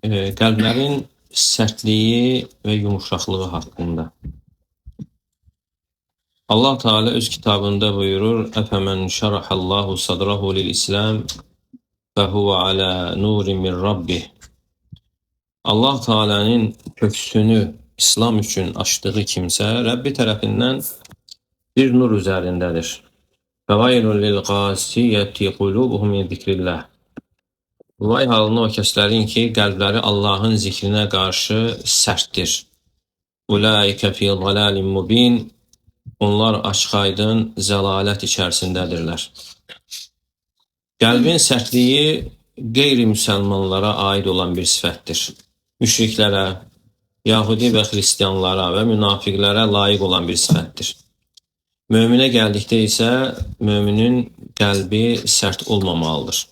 Qəlblərin sərtliyi və yumuşaqlığı haqqında. Allah Teala öz kitabında buyurur: "Əfəmən şərəhallahu sadrahu lil-İslam fəhuve ala nurin min rabbih." Allah Teala'nın köksünü İslam üçün açdığı kimsə Rəbbi tərəfindən bir nur üzərindədir. Fəvailun lil-qasiyyati qulubuhum min zikrillah. Vay halına o kəslərin ki, qəlbləri Allahın zikrinə qarşı sərtdir. Ulaikə fi dalalin mubin. Onlar açıq-aydın zəlalət içərisindədirlər. Qəlbin sərtliyi qeyri-müsəlmanlara aid olan bir sifətdir. Müşriklərə, Yahudi və Xristiyanlara və münafiqlərə layiq olan bir sifətdir. Möminə gəldikdə isə möminin qəlbi sərt olmamalıdır.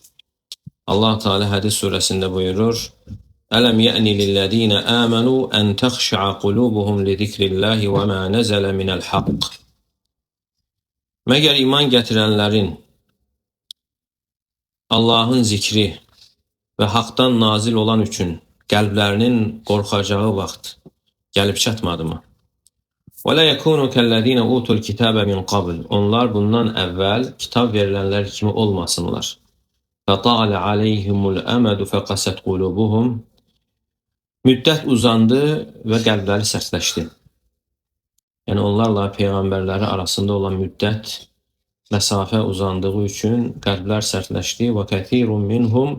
Allah Teala Hədis surəsində buyurur: "Ələm ya'ni lillezina amanu an takhsha'a qulubuhum li zikrillahi və ma nazala minəl haqq." Məgər iman gətirənlərin Allahın zikri və haqdan nazil olan üçün qəlblərinin qorxacağı vaxt gəlib çatmadımı? Və la yakunu kellezina utul kitaba min qabl. Onlar bundan əvvəl kitab verilənlər kimi olmasınlar. فَطَالَ عَلَيْهِمُ الْأَمَدُ فَقَسَتْ قُلُوبُهُم. Müddət uzandı və qəlbləri sərtləşdi. Yəni onlarla peyğəmbərləri arasında olan müddət, məsafə uzandığı üçün qəlblər sərtləşdi. وَكَثِيرٌ مِنْهُمْ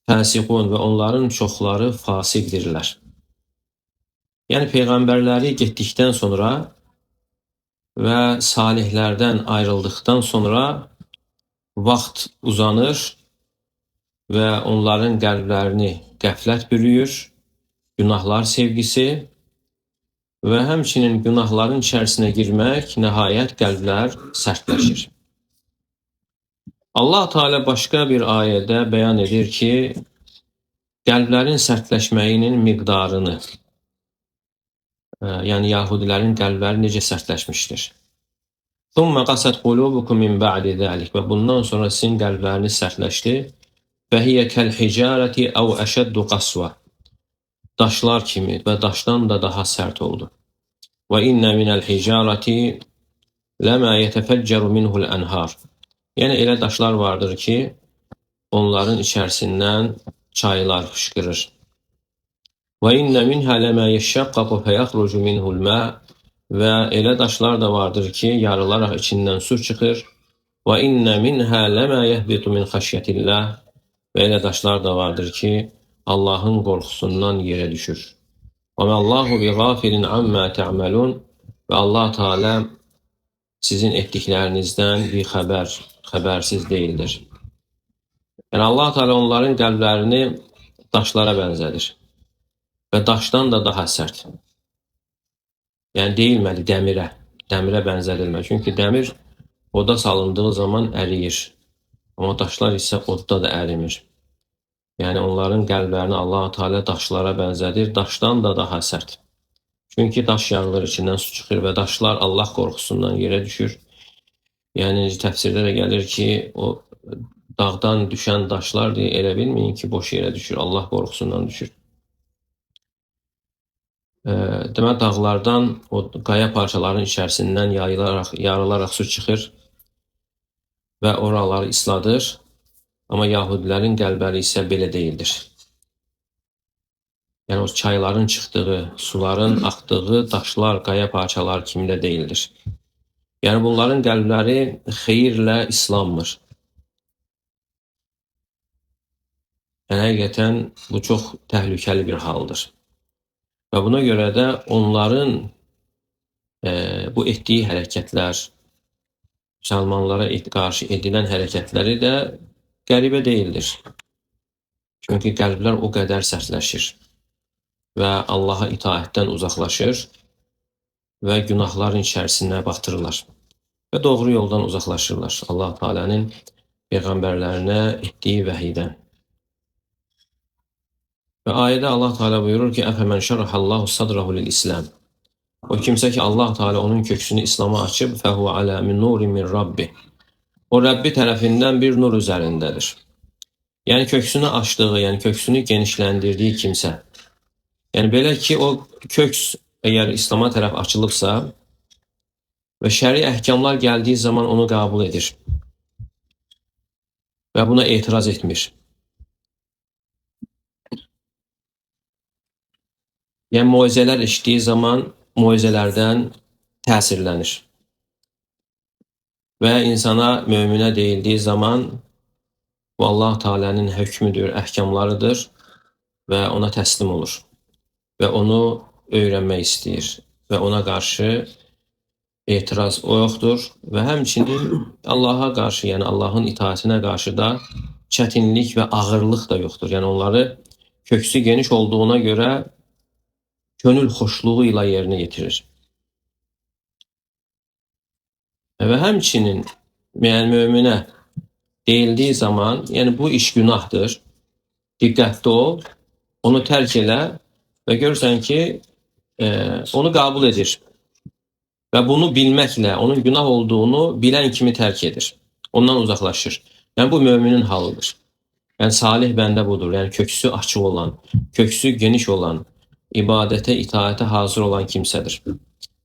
فَاسِقُونَ. Və onların çoxları fasiqdirlər. Yəni peyğəmbərləri getdikdən sonra və salihlərdən ayrıldıqdan sonra vaxt uzanır və onların qəlblərini qəflət bürüyür, günahlar sevgisi və həmçinin günahların içərisinə girmək, nəhayət qəlblər sərtləşir. Allah Teala başqa bir ayədə bəyan edir ki, qəlblərin sərtləşməyinin miqdarını, yəni Yahudilərin qəlbləri necə sərtləşmişdir. ثُمَّ قَسَتْ قُلُوبُكُمْ مِنْ بَعْدِ ذَلِكَ. Və bundan sonra sizin qəlbləriniz sərtləşdi. فَهِيَ كَالْحِجَارَةِ أَوْ أَشَدُّ قَسْوَةً. Daşlar kimi və daşdan da daha sərt oldu. وَإِنَّ مِنَ الْحِجَارَةِ لَمَا يَتَفَجَّرُ مِنْهُ الْأَنْهَارِ. Yəni elə daşlar vardır ki, onların içərisindən çaylar fışqırır. وَإِنَّ مِنْهَا لَمَا يَشَّقَّقُ فَيَخْرُجُ مِنْهُ الْمَاءُ. Və elə daşlar da vardır ki, yarılaraq içindən su çıxır. Və inna minha lama yahbitu min xəşyətillah. Və elə daşlar da vardır ki, Allahın qorxusundan yerə düşür. Və Allahu biğafilin amma ta'malun. Və Allah Teala sizin etdiklərinizdən bir xəbərsiz deyildir. Yəni Allah Teala onların qəlblərini daşlara bənzədir. Və daşdan da daha sərt. Yəni deyilməli dəmirə bənzədilməli. Çünki dəmir oda salındığı zaman əriyir. Amma daşlar isə odda da ərimir. Yəni onların qəlblərini Allah Teala daşlara bənzədir, daşdan da daha sərt. Çünki daş yağılır, içindən su çıxır və daşlar Allah qorxusundan yerə düşür. Yəni təfsirdə də gəlir ki, o dağdan düşən daşlar deyə elə bilməyin ki, boş yerə düşür, Allah qorxusundan düşür. Demək, dağlardan o qaya parçalarının içərisindən yarılaraq su çıxır və oraları isladır. Amma Yahudilərin qəlbləri isə belə deyildir. Yəni o çayların çıxdığı, suların axdığı daşlar, qaya parçalar kimi də deyildir. Yəni bunların qəlbləri xeyirlə islanmır. Yəni həqiqətən bu çox təhlükəli bir haldır. Və buna görə də onların bu etdiyi hərəkətlər, müsəlmanlara qarşı edilən hərəkətləri də qəribə deyildir. Çünki qəlblər o qədər sərtləşir və Allaha itaətdən uzaqlaşır və günahların içərisinə batırırlar və doğru yoldan uzaqlaşırlar Allah Teala'nın peyğəmbərlərinə etdiyi vəhiydən. Və ayədə Allah Teala buyurur ki, "Əfəmən şərəhallahu sadrahu lil-İslam." O kimsə ki, Allah Teala onun köksünü İslam'a açıb, "Fəhuve ala min nurin min rabbih." O Rəbbi tərəfindən bir nur üzərindədir. Yəni köksünü açdığı, yəni köksünü genişləndirdiyi kimsə. Yəni belə ki, o köks əgər İslam'a tərəf açılıbsa və şəri əhkamlar gəldiyi zaman onu qəbul edir və buna etiraz etmir. Yəni moizələr eşitdiyi zaman moizələrdən təsirlənir. Və insana, möminə deyildiyi zaman bu Allah Teala'nın hökmüdür, əhkamlarıdır və ona təslim olur. Və onu öyrənmək istəyir və ona qarşı etiraz o yoxdur və həmçinin Allaha qarşı, yəni Allahın itaətinə qarşı da çətinlik və ağırlıq da yoxdur. Yəni onları köksü geniş olduğuna görə könül xoşluğu ilə yerinə yetirir. Və həmçinin yəni möminə deyildiyi zaman, yəni bu iş günahdır, diqqətli ol, onu tərk elə və görürsən ki, onu qəbul edir. Və bunu bilməklə, onun günah olduğunu bilən kimi tərk edir. Ondan uzaqlaşır. Yəni bu müminin halıdır. Yəni salih bəndə budur. Yəni köksü açıq olan, köksü geniş olan, ibadətə, itaətə hazır olan kimsədir.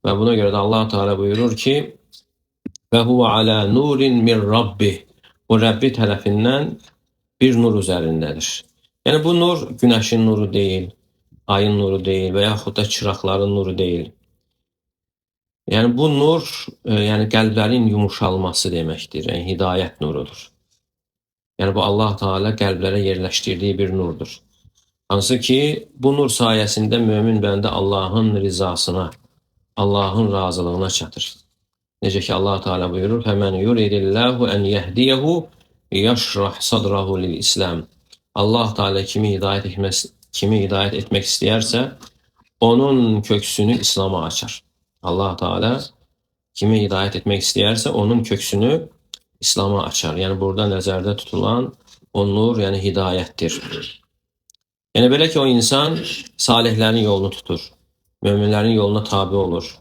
Və buna görə də Allah Teala buyurur ki, və huve ala nurin min rabbih. O Rəbbi tərəfindən bir nur üzərindədir. Yəni bu nur günəşin nuru deyil, ayın nuru deyil və yaxud da çıraqların nuru deyil. Yəni bu nur, yəni qəlblərin yumuşalması deməkdir. Yəni hidayət nurudur. Yəni bu Allah Teala qəlblərə yerləşdirdiyi bir nurdur. Hansı ki, bu nur sayəsində mömin bəndə Allahın rizasına, Allahın razılığına çatır. Necə ki Allah Teala buyurur: "Fəmən yuridillahu en yehdiyehu yəşrah sadrahu lil-İslam." Allah Teala kimi hidayət etmək istəyərsə, onun köksünü İslam'a açar. Allah Teala kimi hidayət etmək istəyərsə, onun köksünü İslam'a açar. Yəni burada nəzərdə tutulan o nur, yəni hidayətdir. Yəni belə ki, o insan salihlərin yolunu tutur, möminlərin yoluna tabi olur.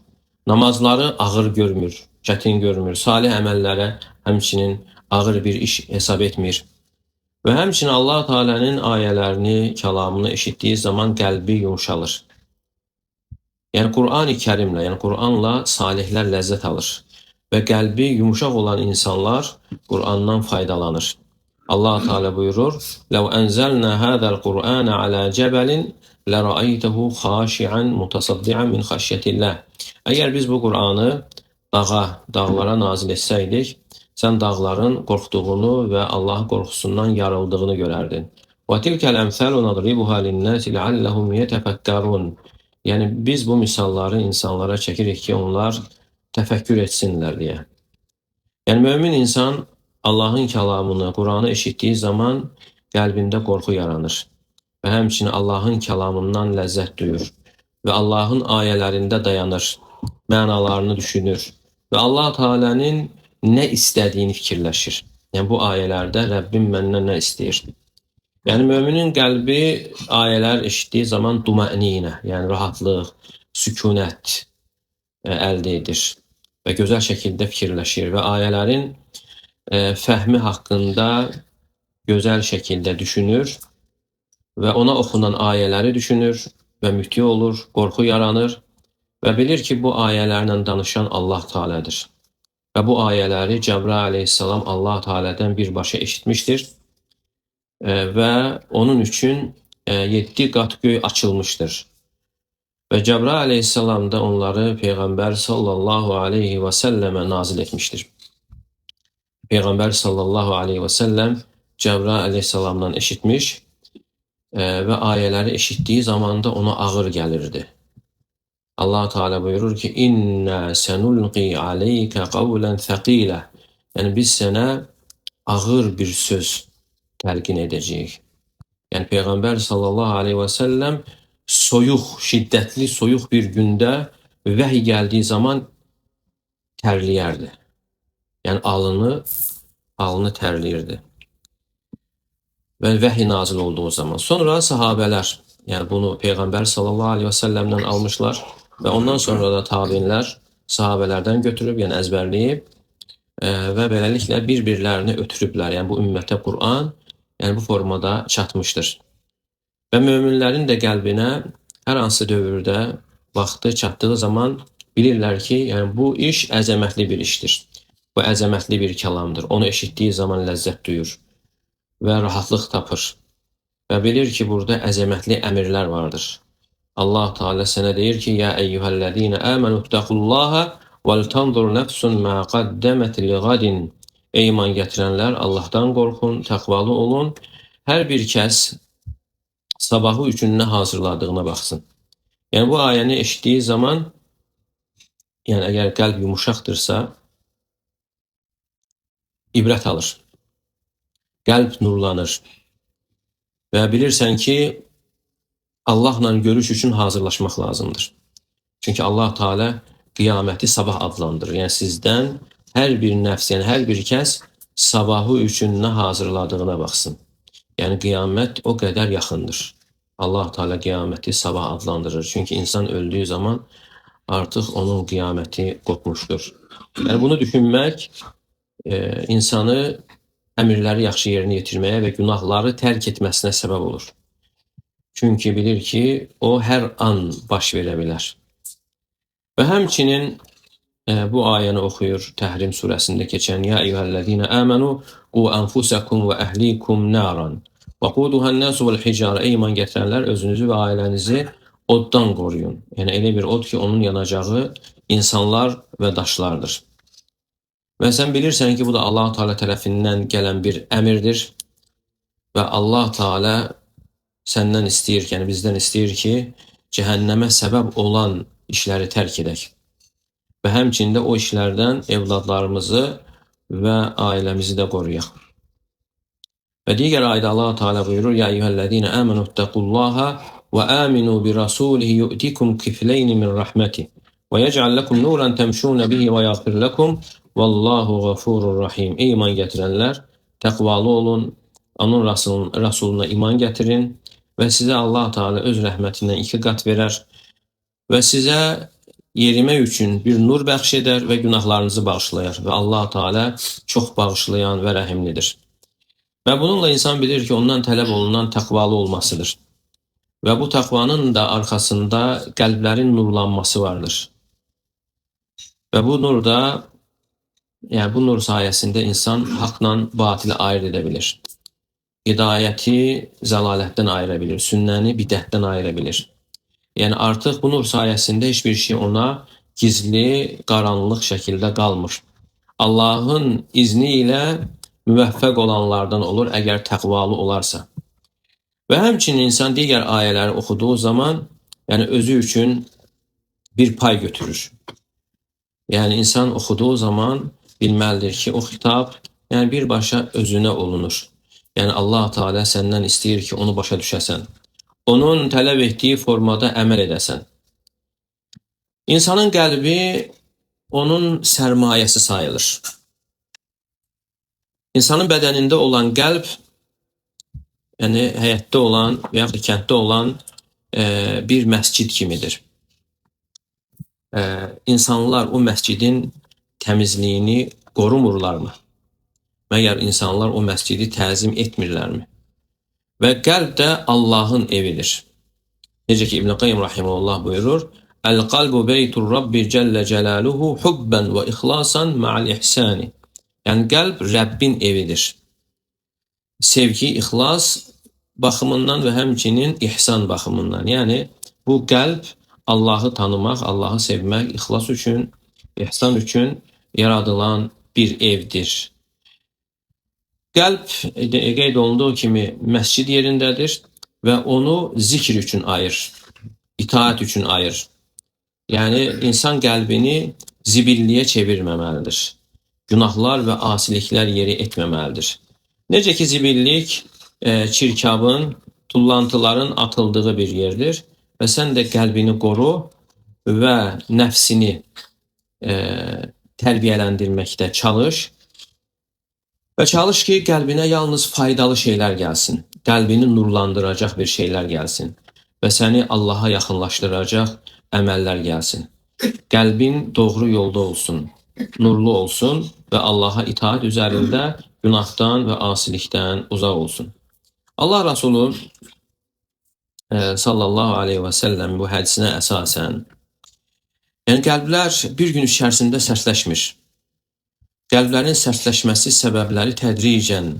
Namazları ağır görmür, çətin görmür. Salih əməllərə həmçinin ağır bir iş hesab etmir. Və həmçinin Allah Teala'nın ayələrini, kəlamını eşitdiyi zaman qəlbi yumuşalır. Yəni Qur'an-ı Kərimlə, yəni Qur'anla salihlər ləzzət alır. Və qəlbi yumuşaq olan insanlar Qur'andan faydalanır. Allah Teala buyurur: "Ləv ənzəlnə hədəl Qur'anə alə cəbəlin lərəaytəhu xaşi'an mutasaddian min xəşyətilləh." Əgər biz bu Qur'anı dağlara nazil etsəydik, sən dağların qorxduğunu və Allah qorxusundan yarıldığını görərdin. Və tilkəl əmsəlu nadribuha linnəsi ləalləhum yetəfəkkərun. Yəni biz bu misalları insanlara çəkirik ki, onlar təfəkkür etsinlər deyə. Yəni mömin insan Allahın kəlamını, Qur'anı eşitdiyi zaman qəlbində qorxu yaranır və həmçinin Allahın kəlamından ləzzət duyur və Allahın ayələrində dayanır, mənalarını düşünür və Allah Teala'nın nə istədiyini fikirləşir. Yəni bu ayələrdə Rəbbim məndən nə istəyir? Yəni müminin qəlbi ayələr eşitdiyi zaman duma'ninə, yəni rahatlıq, sükunət əldə edir və gözəl şəkildə fikirləşir və ayələrin fəhmi haqqında gözəl şəkildə düşünür və ona oxunan ayələri düşünür və müti olur, qorxu yaranır və bilir ki, bu ayələrlə danışan Allah Teala'dır. Və bu ayələri Cəbrail aleyhissalam Allah Teala'dan birbaşa eşitmişdir və onun üçün 7 qat göy açılmışdır. Və Cəbrail aleyhissalam da onları Peyğəmbər sallallahu aleyhi və səlləmə nazil etmişdir. Peyğəmbər sallallahu aleyhi və səlləm Cəbrail aleyhissalamdan eşitmiş və ayələri eşitdiyi zamanda ona ağır gəlirdi. Allah Teala buyurur ki, "İnna sanulqi alayka qawlan thaqila." Yəni biz sənə ağır bir söz təlqin edəcəyik. Yəni Peyğəmbər sallallahu aleyhi və səlləm soyuq, şiddətli, soyuq bir gündə vəhiy gəldiyi zaman tərləyərdi. Yəni alnı tərləyirdi. Və vəhiy nazil olduğu zaman. Sonra sahabələr, yəni bunu Peyğəmbər sallallahu aleyhi və səlləmdən almışlar və ondan sonra da tabinlər sahabələrdən götürüb, yəni əzbərləyib və beləliklə bir-birlərini ötürüblər. Yəni bu ümmətə Qur'an yəni bu formada çatmışdır. Və möminlərin də qəlbinə hər hansı dövrdə vaxtı çatdığı zaman bilirlər ki, yəni bu iş əzəmətli bir işdir. Bu əzəmətli bir kəlamdır. Onu eşitdiyi zaman ləzzət duyur və rahatlıq tapır. Və bilir ki, burada əzəmətli əmirlər vardır. Allah Teala sənə deyir ki, ya eyyuhəllezine amenu ittaqullaha vel tanzur nefsun ma qaddemet liğadin. Ey iman gətirənlər, Allahdan qorxun, təqvalı olun. Hər bir kəs sabahı üçün nə hazırladığına baxsın. Yəni bu ayəni eşitdiyi zaman, yəni əgər qəlb yumuşaqdırsa, ibrət alır. Qəlb nurlanır. Və bilirsən ki, Allahla görüş üçün hazırlaşmaq lazımdır. Çünki Allah Teala qiyaməti sabah adlandırır. Yəni sizdən hər bir nəfs, yəni hər bir kəs sabahı üçün nə hazırladığına baxsın. Yəni qiyamət o qədər yaxındır. Allah Teala qiyaməti sabah adlandırır. Çünki insan öldüyü zaman artıq onun qiyaməti qopmuşdur. Yəni bunu düşünmək insanı əmirləri yaxşı yerinə yetirməyə və günahları tərk etməsinə səbəb olur. Çünki bilir ki, o hər an baş verə bilər. Və həmçinin bu ayəni oxuyur Təhrim surəsində keçən ya eyyuhəllezine amenu qu anfusakum və əhlikum naran və quduhan-nasu vel-hicara. Ey iman gətirənlər, özünüzü və ailənizi oddan qoruyun. Yəni elə bir od ki, onun yanacağı insanlar və daşlardır. Və sən bilirsən ki, bu da Allah Teala tərəfindən gələn bir əmirdir və Allah Teala səndən istəyir, yəni bizdən istəyir ki, cəhənnəmə səbəb olan işləri tərk edək. Və həmçində o işlərdən evladlarımızı və ailəmizi də qoruyaq. Və digər ayda Allah Teala buyurur: "Ya eyyuhellezine amenu ittaqullaha və aminu bi rasulihi yu'tikum kifleyn min rahmeti və yec'al lekum nuran temşun bihi və yaghfir lekum vallahu gafurur rahim." Ey iman gətirənlər, təqvalı olun, onun rasuluna iman gətirin və sizə Allah Teala öz rəhmətindən 2 qat verər və sizə yerimək üçün bir nur bəxş edər və günahlarınızı bağışlayar və Allah Teala çox bağışlayan və rəhimlidir. Və bununla insan bilir ki, ondan tələb olunan təqvalı olmasıdır. Və bu təqvanın da arxasında qəlblərin nurlanması vardır. Və bu nur da, yəni bu nur sayəsində insan haqla batili ayırt edə bilir. Hidayəti zəlalətdən ayıra bilir, sünnəni bidətdən ayıra bilir. Yəni artıq bu nur sayəsində heç bir şey ona gizli, qaranlıq şəkildə qalmır. Allahın izni ilə müvəffəq olanlardan olur, əgər təqvalı olarsa. Və həmçinin insan digər ayələri oxuduğu zaman, yəni özü üçün bir pay götürür. Yəni insan oxuduğu zaman bilməlidir ki, o xitab yəni birbaşa özünə olunur. Yəni Allah Teala səndən istəyir ki, onu başa düşəsən. Onun tələb etdiyi formada əməl edəsən. İnsanın qəlbi onun sərmayəsi sayılır. İnsanın bədənində olan qəlb, yəni həyətdə olan və yaxud da kənddə olan bir məscid kimidir. İnsanlar o məscidin təmizliyini qorumurlarmı? Məgər insanlar o məscidi təzim etmirlərmi? Və qəlb də Allahın evidir. Necə ki İbn Qayyim rahimehullah buyurur: "El-qalbu beytur Rabbi celle celaluhu hubban və ixlasan ma'al ihsani." Yəni qəlb Rəbbin evidir. Sevgi, ixlas baxımından və həmçinin ihsan baxımından. Yəni bu qəlb Allahı tanımaq, Allahı sevmək, ixlas üçün, ihsan üçün yaradılan bir evdir. Qəlb qeyd olunduğu kimi məscid yerindədir və onu zikr üçün ayır, itaat üçün ayır. Yəni insan qəlbini zibilliyə çevirməməlidir. Günahlar və asiliklər yeri etməməlidir. Necə ki zibillik çirkabın, tullantıların atıldığı bir yerdir və sən də qəlbini qoru və nəfsini tərbiyələndirməkdə çalış. Və çalış ki, qəlbinə yalnız faydalı şeylər gəlsin, qəlbini nurlandıracaq bir şeylər gəlsin və səni Allaha yaxınlaşdıracaq əməllər gəlsin. Qəlbin doğru yolda olsun, nurlu olsun və Allaha itaat üzərində günahdan və asilikdən uzaq olsun. Allah Resulü sallallahu aleyhi və səlləm bu hədisinə əsasən, yəni qəlblər bir gün içərisində sərtləşmir. Qəlblərin sərtləşməsi səbəbləri tədricən,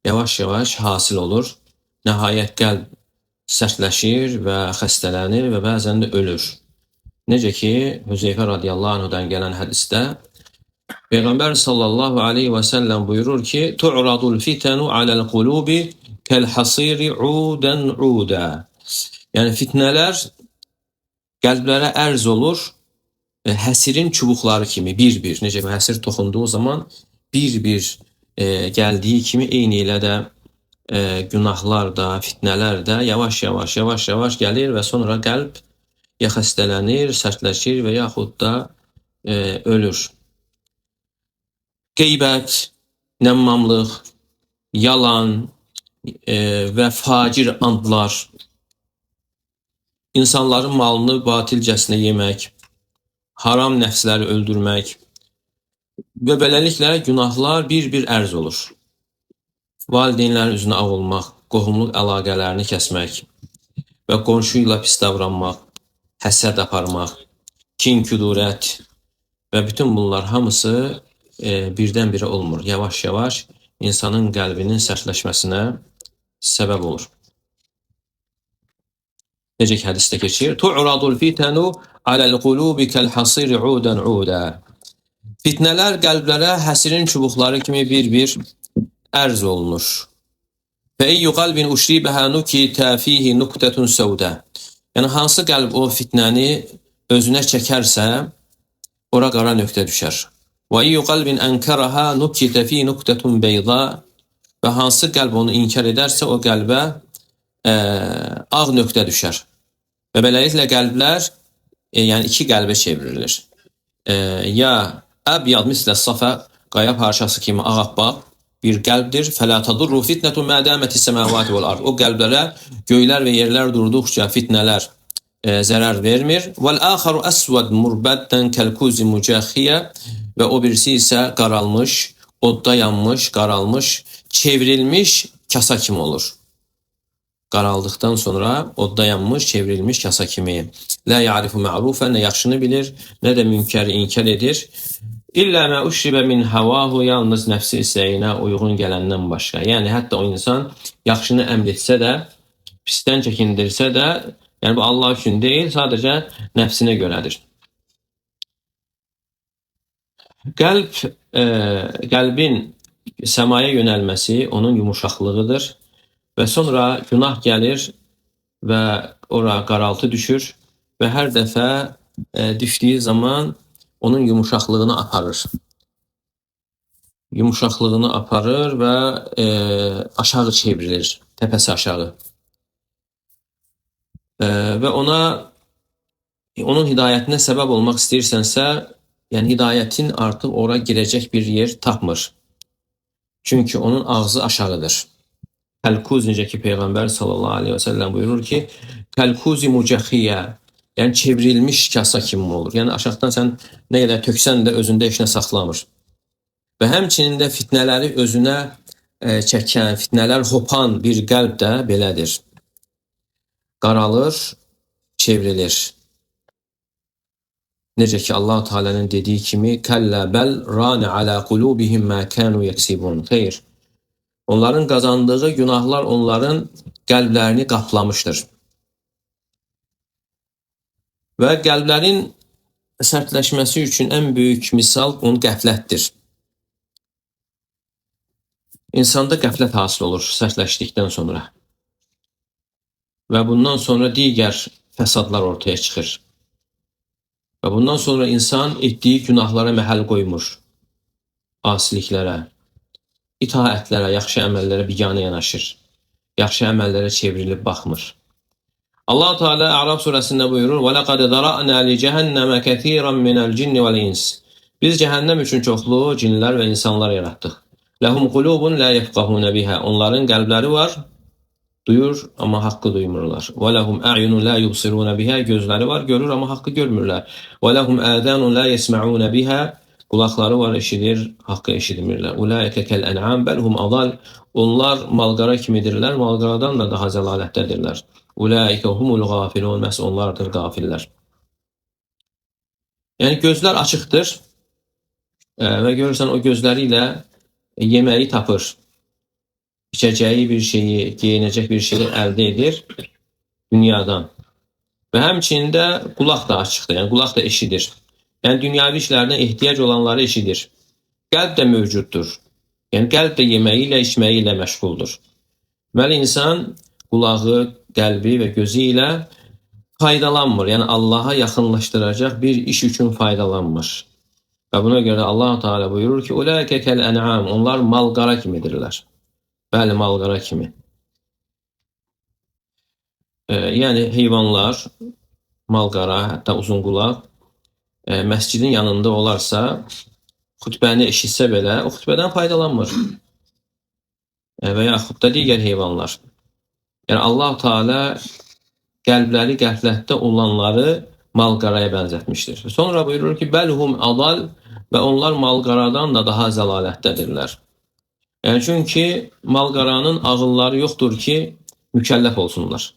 yavaş-yavaş hasil olur. Nəhayət qəlb sərtləşir və xəstələnir və bəzən də ölür. Necə ki, Hüzeyfə radiyallahu anhudan gələn hədisdə Peyğəmbər sallallahu aleyhi və səlləm buyurur ki, "Tu'radul fitanu aləl qulubi kəl-hasiri udən udə." Yəni fitnələr qəlblərə ərz olur, həsirin çubuqları kimi bir-bir. Necə ki, həsir toxunduğu zaman bir-bir gəldiyi kimi eyni ilə də günahlar da, fitnələr də yavaş-yavaş gəlir və sonra qəlb ya xəstələnir, sərtləşir və yaxud da ölür. Qeybət, nəmmamlıq, yalan və facir andlar, insanların malını batilcəsinə yemək, haram nəfsləri öldürmək və beləliklə günahlar bir-bir ərz olur. Valideynlərin üzünə ağ olmaq, qohumluq əlaqələrini kəsmək və qonşu ilə pis davranmaq, həsəd aparmaq, kin-kudurət və bütün bunlar hamısı birdən-birə olmur. Yavaş-yavaş insanın qəlbinin sərtləşməsinə səbəb olur. Necə ki, hədisdə keçir, "Tu'radul fitanu aləl qulubi kəl-hasiri udən udə." Fitnələr qəlblərə həsirin çubuqları kimi bir-bir ərz olunur. "Fəeyyü qalbin uşribəhə nukitə fihi nuktətun səudə." Yəni, hansı qəlb o fitnəni özünə çəkərsə, ora qara nöqtə düşər. "Vəeyyü qalbin ənkərəhə nukitə fihi nuktətun beyda." Və hansı qəlb onu inkar edərsə, o qəlbə ağ nöqtə düşər. Və beləliklə qəlblər yəni iki qəlbə çevrilir. Ya əbyad mislə safa, qaya parçası kimi ağappaq bir qəlbdir. Fələ tadurru fitnətun mədəməti səməvati vəl ard. O qəlblərə göylər və yerlər durduqca fitnələr zərər vermir. Vəl axaru əsvəd murbəddən kəlkuzi mücəxiyyə. Və o birisi isə qaralmış, odda yanmış, qaralmış, çevrilmiş kasa kimi olur. Qaraldıqdan sonra odda yanmış, çevrilmiş kasa kimi. Lə ya'rifu ma'rufən, nə yaxşını bilir, nə də münkəri inkar edir. İllə mə uşribə min havahu, yalnız nəfsi istəyinə uyğun gələndən başqa. Yəni, hətta o insan yaxşını əmr etsə də, pisdən çəkindirsə də, yəni bu Allah üçün deyil, sadəcə nəfsinə görədir. Qəlbin səmaya yönəlməsi onun yumuşaqlığıdır və sonra günah gəlir və ora qaraltı düşür və hər dəfə düşdüyü zaman onun yumuşaqlığını aparır. Yumuşaqlığını aparır və aşağı çevrilir, təpəsi aşağı. Və onun hidayətinə səbəb olmaq istəyirsənsə, yəni hidayətin artıq ora girəcək bir yer tapmır. Çünki onun ağzı aşağıdır. Kəlkuz, necə ki Peyğəmbər sallallahu aleyhi və səlləm buyurur ki, kəlkuzi mücəxiyyə, yəni çevrilmiş kasa kimi olur. Yəni aşağıdan sən nə qədər töksən də özündə heç nə saxlamır. Və həmçinin də fitnələri özünə çəkən, fitnələr hopan bir qəlb də belədir. Qaralır, çevrilir. Necə ki Allah Teala'nın dediyi kimi, "Kəllə bəl rane alə qulubihim mə kənu yeksibun." Xeyr. Onların qazandığı günahlar onların qəlblərini qaplamışdır. Və qəlblərin sərtləşməsi üçün ən böyük misal onun qəflətdir. İnsanda qəflət hasil olur sərtləşdikdən sonra. Və bundan sonra digər fəsadlar ortaya çıxır. Və bundan sonra insan etdiyi günahlara məhəl qoymur. Asiliklərə, itaətlərə, yaxşı əməllərə biganə yanaşır. Yaxşı əməllərə çevrilib baxmır. Allah Teala A'raf surəsində buyurur: "Və laqad zara'na li cehenneme kesiran minel cinni vel ins." Biz cəhənnəm üçün çoxlu cinlər və insanlar yaratdıq. Ləhum qulubun la yefqahuna biha. Onların qəlbləri var, duyur amma haqqı duymurlar. Və ləhum a'yunun la yubsiruna biha. Gözləri var, görür amma haqqı görmürlər. Və ləhum azanun la yesma'una biha. Qulaqları var, eşidir, haqqı eşitmirlər. Ulaikə kəl-ən'am bəl hum adal. Onlar malqara kimidirlər, malqaradan da daha zəlalətdədirlər. Ulaikə humul gafilun. Məhz onlardır qafillər. Yəni gözlər açıqdır və görürsən o gözləri ilə yeməyi tapır. İçəcəyi bir şeyi, geyinəcək bir şeyi əldə edir dünyadan. Və həmçinin də qulaq da açıqdır, yəni qulaq da eşidir. Yəni dünyavi işlərdən ehtiyac olanları eşidir. Qəlb də mövcuddur. Yəni qəlb də yeməyi ilə, içməyi ilə məşğuldur. Deməli insan qulağı, qəlbi və gözü ilə faydalanmır. Yəni Allaha yaxınlaşdıracaq bir iş üçün faydalanmır. Və buna görə Allah Teala buyurur ki: "Ulaikə kəl-ən'am." Onlar malqara kimidirlər. Bəli, malqara kimi. Yəni heyvanlar, malqara, hətta uzun qulaq məscidin yanında olarsa, xutbəni eşitsə belə o xutbədən faydalanmır. Və yaxud da digər heyvanlar. Yəni Allah Teala qəlbləri qəflətdə olanları malqaraya bənzətmişdir. Sonra buyurur ki: "Bəlhum adal." Və onlar malqaradan da daha zəlalətdədirlər. Yəni çünki malqaranın ağılları yoxdur ki, mükəlləf olsunlar.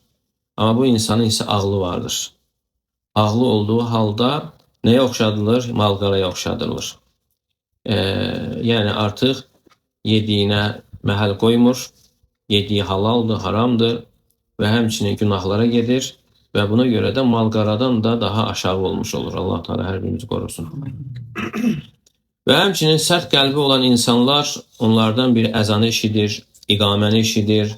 Amma bu insanın isə ağlı vardır. Ağlı olduğu halda nəyə oxşadılır? Malqaraya oxşadılır. Yəni artıq yediyinə məhəl qoymur, yediyi halaldır, haramdır və həmçinin günahlara gedir və buna görə də malqaradan da daha aşağı olmuş olur. Allah Teala hər birimizi qorusun. Və həmçinin sərt qəlbi olan insanlar onlardan bir əzanı eşidir, iqaməni eşidir,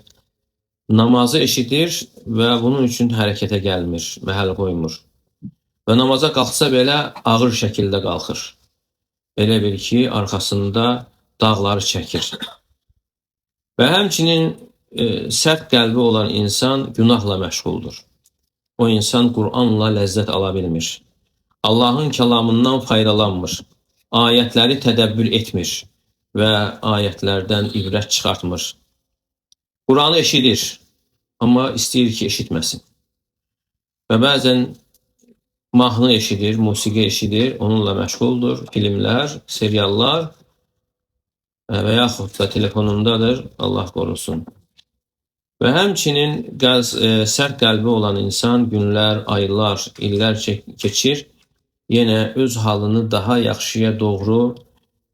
namazı eşidir və bunun üçün hərəkətə gəlmir, məhəl qoymur. Və namaza qalxsa belə ağır şəkildə qalxır. Elə bil ki, arxasında dağları çəkir. Və həmçinin sərt qəlbi olan insan günahla məşğuldur. O insan Qur'anla ləzzət ala bilmir. Allahın kəlamından faydalanmır. Ayətləri tədəbbür etmir və ayətlərdən ibrət çıxartmır. Qur'anı eşidir, amma istəyir ki, eşitməsin. Və bəzən mahnı eşidir, musiqi eşidir, onunla məşğuldur, filmlər, seriallar və yaxud da telefonundadır, Allah qorusun. Və həmçinin sərt qəlbi olan insan günlər, aylar, illər keçir, yenə öz halını daha yaxşıya doğru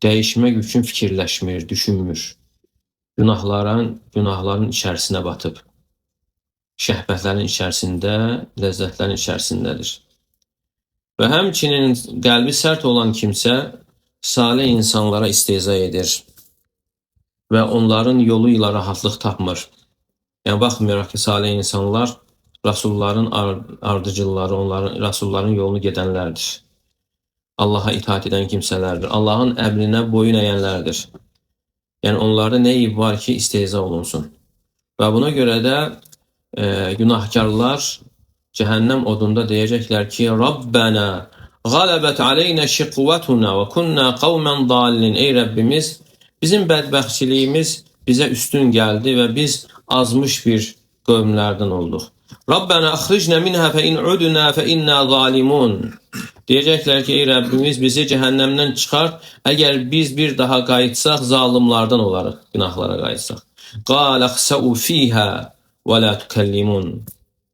dəyişmək üçün fikirləşmir, düşünmür. Günahların içərisinə batıb, şəhvətlərin içərisində, ləzzətlərin içərisindədir. Və həmçinin qəlbi sərt olan kimsə salih insanlara istehza edir və onların yolu ilə rahatlıq tapmır. Yəni baxmayaraq ki, salih insanlar Rasulların ardıcılları, Rasulların yolunu gedənlərdir. Allaha itaat edən kimsələrdir. Allahın əmrinə boyun əyənlərdir. Yəni onlarda nə eyib var ki, istehza olunsun. Və buna görə də günahkarlar cəhənnəm odunda deyəcəklər ki, Rabbənə qalabət aleynə şiqvətuna və kunnə qavmən dalin. Ey Rəbbimiz, bizim bədbəxtçiliyimiz bizə üstün gəldi və biz azmış bir qövmlərdən olduq. Rabbənə əxricnə minhə fə in udnə fə innə zalimun. Deyəcəklər ki, ey Rəbbimiz, bizi cəhənnəmdən çıxart, əgər biz bir daha qayıtsaq, zalimlardan olarıq, günahlara qayıtsaq. Qalə xsəu fiyhə və lə tükəllimun.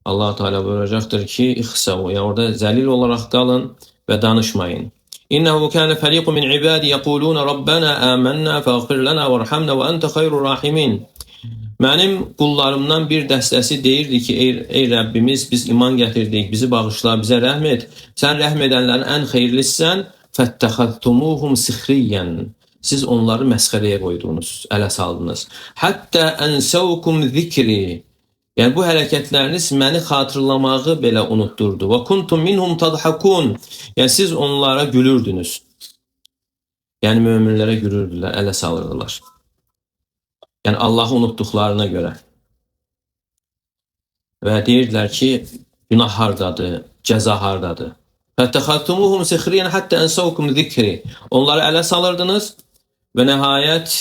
Allah Teala buyuracaqdır ki, ixsəu, yəni orada zəlil olaraq qalın və danışmayın. İnnəhu kənə fəriqu min ibadi yəquluna Rabbənə əmənnə fəğfir lənə vərhəmnə və əntə xeyru rahimin. Mənim qullarımdan bir dəstəsi deyirdi ki, ey Rəbbimiz, biz iman gətirdik, bizi bağışla, bizə rəhm et. Sən rəhm edənlərin ən xeyirlisən, fəttəxəttumuhum sixriyyən. Siz onları məsxərəyə qoydunuz, ələ saldınız. Həttə ənsəvkum zikri. Yəni bu hərəkətləriniz məni xatırlamağı belə unutturdu. Və kuntum minhum tadhakun. Yəni siz onlara gülürdünüz. Yəni möminlərə gülürdülər, ələ salırdılar. Yəni Allahı unutduqlarına görə. Və deyirdilər ki, günah hardadır, cəza hardadır. Fəttəxəttumuhum sixriyyən həttə ənsəvkum zikri. Onları ələ salırdınız və nəhayət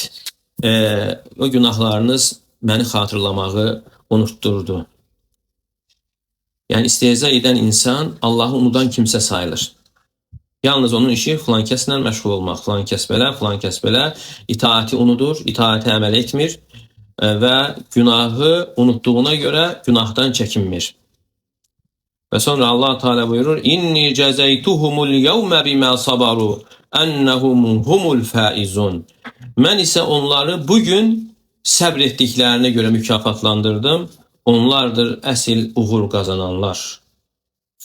o günahlarınız məni xatırlamağı unutturdu. Yəni istehza edən insan Allahı unudan kimsə sayılır. Yalnız onun işi filan kəslə məşğul olmaq, filan kəs belə itaati unudur, itaati əməl etmir və günahı unutduğuna görə günahdan çəkinmir. Və sonra Allah Teala buyurur: "İnni cəzəytuhumul yevmə bimə sabaru ennehum humul faizun." Mən isə onları bugün səbr etdiklərinə görə mükafatlandırdım. Onlardır əsl uğur qazananlar,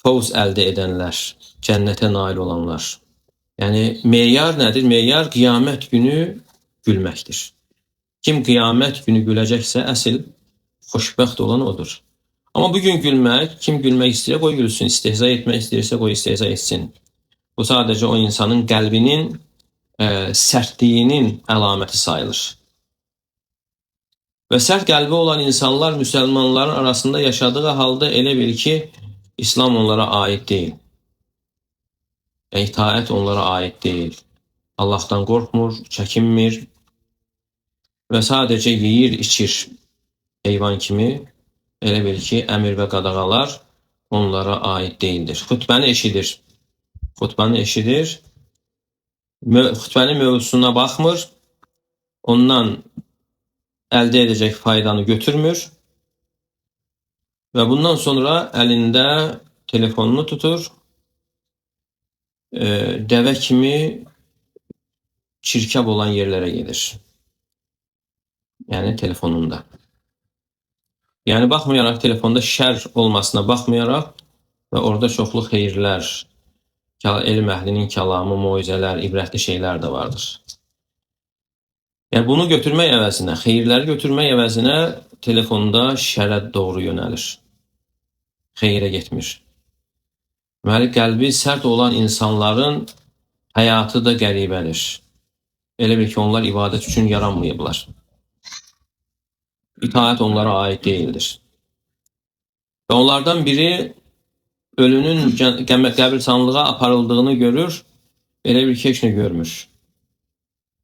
fəvz əldə edənlər, cənnətə nail olanlar. Yəni meyar nədir? Meyar qiyamət günü gülməkdir. Kim qiyamət günü güləcəksə əsl xoşbəxt olan odur. Amma bugün gülmək, kim gülmək istəyir, qoy gülsün, istehza etmək istəyirsə, qoy istehza etsin. Bu sadəcə o insanın qəlbinin sərtliyinin əlaməti sayılır. Və sərt qəlbi olan insanlar müsəlmanların arasında yaşadığı halda elə bil ki, İslam onlara aid deyil. İtaət onlara aid deyil. Allahdan qorxmur, çəkinmir və sadəcə yeyir, içir heyvan kimi. Elə bil ki, əmir və qadağalar onlara aid deyildir. Xutbəni eşidir. Xutbənin mövzusuna baxmır, ondan əldə edəcək faydanı götürmür və bundan sonra əlində telefonunu tutur, dəvə kimi çirkab olan yerlərə gedir. Yəni telefonunda. Yəni baxmayaraq telefonda şər olmasına baxmayaraq və orada çoxlu xeyirlər, elm əhlinin kəlamı, moizələr, ibrətli şeylər də vardır. Yəni bunu götürmək əvəzinə, xeyirləri götürmək əvəzinə telefonda şərə doğru yönəlir. Xeyrə getmir. Deməli, qəlbi sərt olan insanların həyatı da qəribədir. Elə bil ki, onlar ibadət üçün yaranmayıblar. İtaət onlara aid deyildir. Və onlardan biri ölünün qəbirstanlığa aparıldığını görür, elə bir ki, heç nə görmür.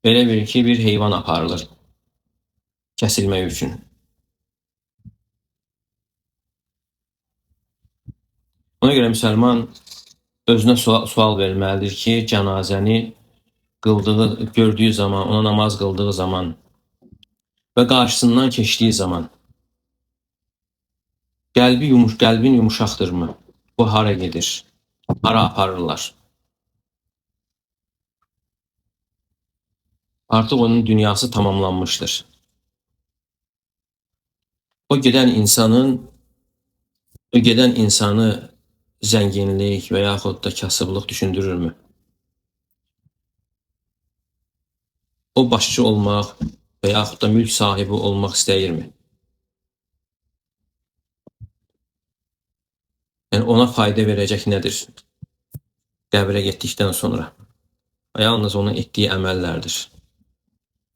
Elə bir ki, bir heyvan aparılır kəsilmək üçün. Ona görə müsəlman özünə sual verməlidir ki, cənazəni gördüyü zaman, ona namaz qıldığı zaman və qarşısından keçdiyi zaman qəlbin yumuşaqdırmı? Bu hara gedir? Hara aparırlar? Artıq onun dünyası tamamlanmışdır. O gedən insanı zənginlik və yaxud da kasıblıq düşündürürmü? O başçı olmaq və yaxud da mülk sahibi olmaq istəyirmi? Yəni ona fayda verəcək nədir? Qəbrə getdikdən sonra. Yalnız onun etdiyi əməllərdir.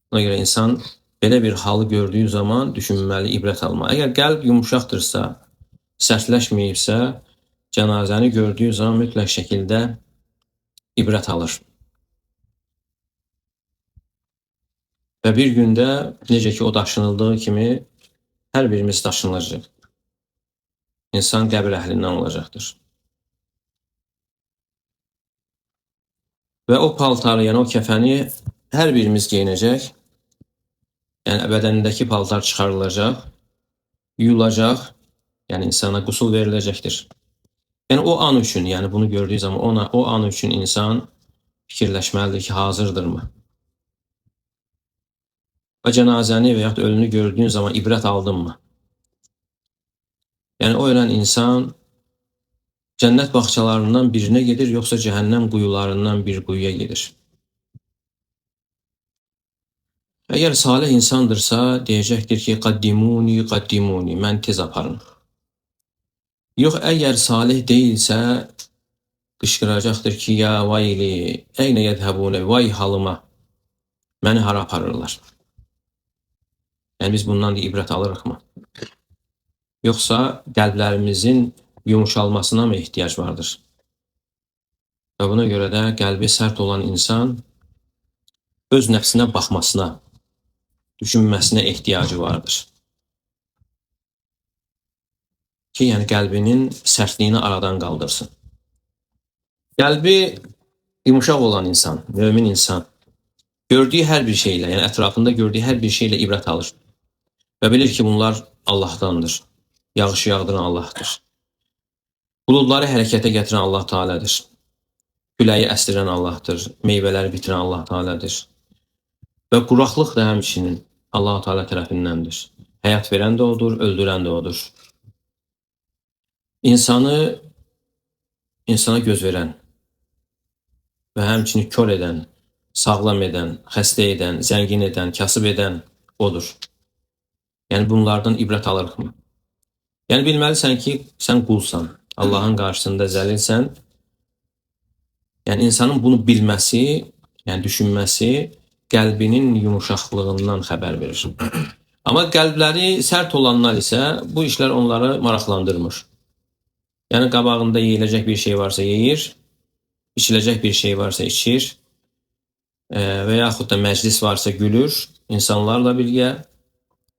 Ona görə insan belə bir halı gördüyü zaman düşünməli, ibrət almalı. Əgər qəlb yumuşaqdırsa, sərtləşməyibsə, cənazəni gördüyü zaman mütləq şəkildə ibrət alır. Və bir gündə, necə ki o daşınıldığı kimi, hər birimiz daşınılacaq. İnsan qəbir əhlindən olacaqdır. Və o paltarı, yəni o kəfəni hər birimiz geyinəcək. Yəni bədənindəki paltar çıxarılacaq, yuyulacaq, yəni insana qusul veriləcəkdir. Yəni o an üçün, yəni bunu gördüyü zaman o an üçün insan fikirləşməlidir ki, hazırdırmı? Və cənazəni və yaxud ölünü gördüyün zaman ibrət aldınmı? Yəni o ölən insan cənnət bağçalarından birinə gedir, yoxsa cəhənnəm quyularından bir quyuya gedir. Əgər salih insandırsa, deyəcəkdir ki, qaddimuni, mən tez aparın. Yox, əgər salih deyilsə, qışqıracaqdır ki, ya vayli, əynə yədhəbunə, vay halıma, məni hara aparırlar. Yəni biz bundan da ibrət alırıqmı? Yoxsa qəlblərimizin yumuşalmasına mı ehtiyac vardır? Və buna görə də qəlbi sərt olan insan öz nəfsinə baxmasına, düşünməsinə ehtiyacı vardır. Ki, yəni qəlbinin sərtliyini aradan qaldırsın. Qəlbi yumuşaq olan insan, mömin insan gördüyü hər bir şeylə, yəni ətrafında gördüyü hər bir şeylə ibrət alır və bilir ki, bunlar Allahdandır. Yağışı yağdıran Allahdır. Buludları hərəkətə gətirən Allah Teala'dır. Küləyi əsdirən Allahdır. Meyvələri bitirən Allah Teala'dır. Və quraqlıq da həmçinin Allah Teala tərəfindəndir. Həyat verən də odur, öldürən də odur. İnsana göz verən və həmçinin kör edən, sağlam edən, xəstə edən, zəngin edən, kasıb edən odur. Yəni bunlardan ibrət alırıq. Yəni bilməlisən ki, sən qulsan, Allahın qarşısında zəlilsən. Yəni insanın bunu bilməsi, yəni düşünməsi qəlbinin yumuşaqlığından xəbər verir. Amma qəlbləri sərt olanlar isə bu işlər onları maraqlandırmır. Yəni qabağında yeyiləcək bir şey varsa yeyir, içiləcək bir şey varsa içir və yaxud da məclis varsa gülür insanlarla birgə.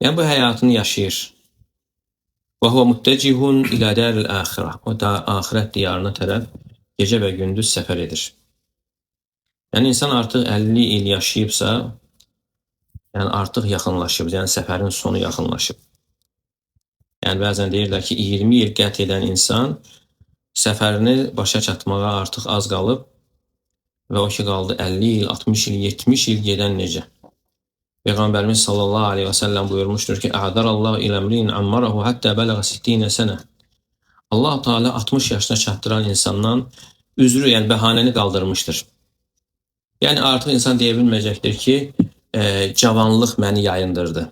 Yəni bu həyatını yaşayır. Və huve muttecihun ilə dəril axirə. O da axirət diyarına tərəf gecə və gündüz səfər edir. Yəni insan artıq 50 il yaşayıbsa, yəni artıq yaxınlaşıb, yəni səfərin sonu yaxınlaşıb. Yəni bəzən deyirlər ki, 20 il qət edən insan səfərini başa çatmağa artıq az qalıb və o ki qaldı 50 il, 60 il, 70 il gedən necə? Peyğəmbərimiz sallallahu aleyhi və səlləm buyurmuşdur ki, "A'darallahu iləmrin ammarahu hatta balağa 60 sənə." Allah Teala 60 yaşına çatdıran insandan üzrü, yəni bəhanəni qaldırmışdır. Yəni artıq insan deyə bilməyəcəkdir ki, cavanlıq məni yayındırdı.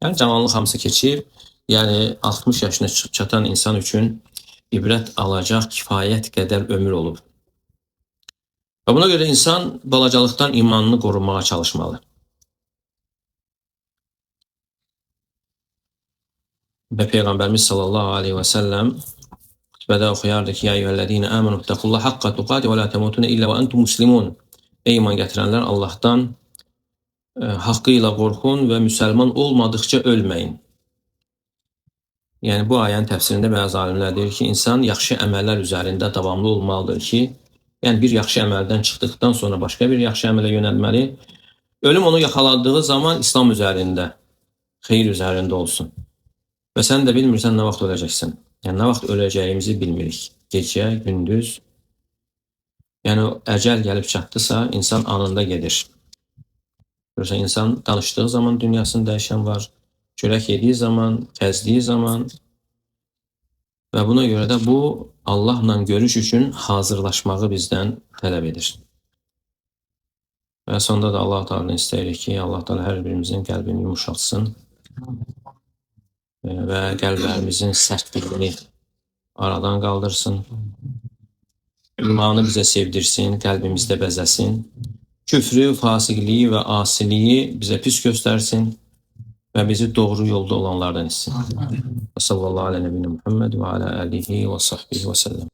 Yəni cavanlıq hamısı keçib, yəni 60 yaşına çatan insan üçün ibrət alacaq kifayət qədər ömür olub. Və buna görə insan balacalıqdan imanını qorunmağa çalışmalı. Və Peyğəmbərimiz sallallahu aleyhi və səlləm xutbədə oxuyardı ki, "Ya eyyuhellezine amenu ittaqullaha haqqa tuqati və la tamutunna illa və entum muslimun." Ey iman gətirənlər, Allahdan haqqı ilə qorxun və müsəlman olmadıqca ölməyin. Yəni bu ayənin təfsirində bəzi alimlər deyir ki, insan yaxşı əməllər üzərində davamlı olmalıdır ki, yəni bir yaxşı əməldən çıxdıqdan sonra başqa bir yaxşı əmələ yönəlməli. Ölüm onu yaxaladığı zaman İslam üzərində, xeyir üzərində olsun. Və sən də bilmirsən nə vaxt öləcəksən. Yəni nə vaxt öləcəyimizi bilmirik. Gecə, gündüz. Yəni əcəl gəlib çatdısa, insan anında gedir. Görürsən, insan danışdığı zaman dünyasını dəyişən var. Çörək yediyi zaman, gəzdiyi zaman. Və buna görə də bu, Allahla görüş üçün hazırlaşmağı bizdən tələb edir. Və sonda da Allah Teala'dan istəyirik ki, Allah Teala hər birimizin qəlbini yumuşatsın və qəlblərimizin sərtliyini aradan qaldırsın. İmanı bizə sevdirsin, qəlbimizdə bəzəsin. Küfrü, fasiqliyi və asiliyi bizə pis göstərsin və bizi doğru yolda olanlardan etsin. Sallallahu aleyhi ve sellem Muhammed və alə alihi və sahbihi və səlləm.